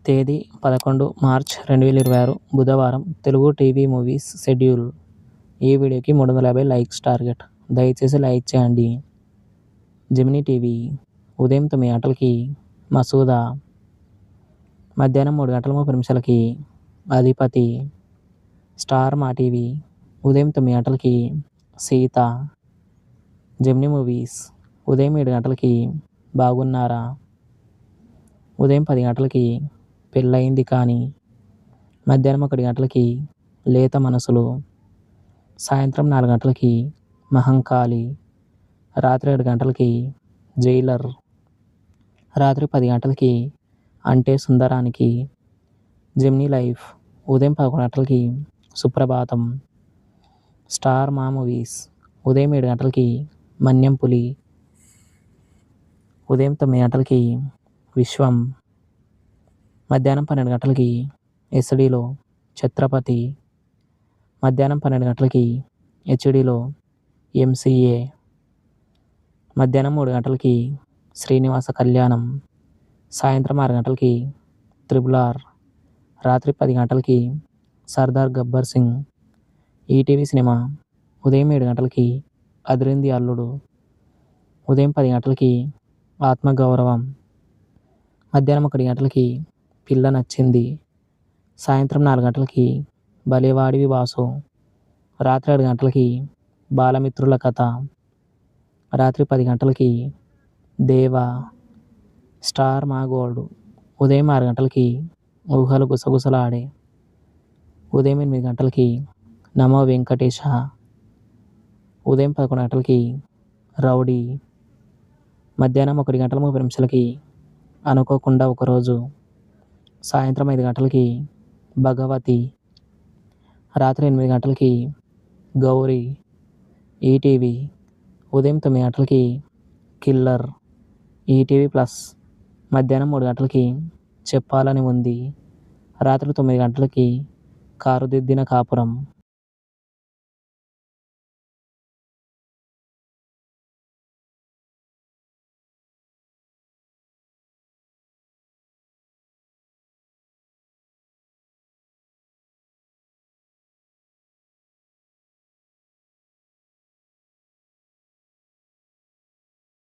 తేదీ 11 మార్చ్ 2026 బుధవారం. Telugu TV movies schedule. ఈ వీడియోకి 350 లైక్స్ టార్గెట్. దయచేసి లైక్ చేయండి. Gemini TV. ఉదయం 9 గంటలకి మసూదా. మధ్యాహ్నం 3 గంటల 30 నిమిషాలకి అధిపతి. స్టార్ మా టీవీ. ఉదయం 9 గంటలకి సీత. Gemini movies. ఉదయం 7 గంటలకి బాగున్నారా. ఉదయం 10 గంటలకి పెళ్ళయింది కానీ. మధ్యాహ్నం 1 గంటలకి లేత మనసులు. సాయంత్రం 4 గంటలకి మహంకాళి. రాత్రి 7 గంటలకి జైలర్. రాత్రి 10 గంటలకి అంటే సుందరానికి. Gemini Life. ఉదయం 11 గంటలకి సుప్రభాతం. స్టార్ మా మూవీస్. ఉదయం 7 గంటలకి మన్యం పులి. ఉదయం 9 గంటలకి విశ్వం. మధ్యాహ్నం 12 గంటలకి ఎస్డీలో ఛత్రపతి. మధ్యాహ్నం 12 గంటలకి హెచ్డీలో ఎంసీఏ. మధ్యాహ్నం 3 గంటలకి శ్రీనివాస కళ్యాణం. సాయంత్రం 6 గంటలకి RRR. రాత్రి 10 గంటలకి సర్దార్ గబ్బర్ సింగ్. ETV Cinema. ఉదయం 7 గంటలకి అదిరింది అల్లుడు. ఉదయం 10 గంటలకి ఆత్మగౌరవం. మధ్యాహ్నం 1 గంటలకి పిల్ల నచ్చింది. సాయంత్రం 4 గంటలకి భలేవాడివి వాసు. రాత్రి 7 గంటలకి బాలమిత్రుల కథ. రాత్రి 10 గంటలకి దేవా. స్టార్ మా గోల్డ్. ఉదయం 6 గంటలకి ఊహలు గుసగుసలాడే. ఉదయం 8 గంటలకి నమో వెంకటేశ. ఉదయం 11 గంటలకి రౌడీ. మధ్యాహ్నం 1 గంటల 30 నిమిషాలకి అనుకోకుండా ఒకరోజు. సాయంత్రం 5 గంటలకి భగవతి. రాత్రి 8 గంటలకి గౌరీ. ఈటీవీ. ఉదయం 9 గంటలకి కిల్లర్. ETV plus. మధ్యాహ్నం 3 గంటలకి చెప్పాలని ఉంది. రాత్రి 9 గంటలకి కారుదిద్దిన కాపురం.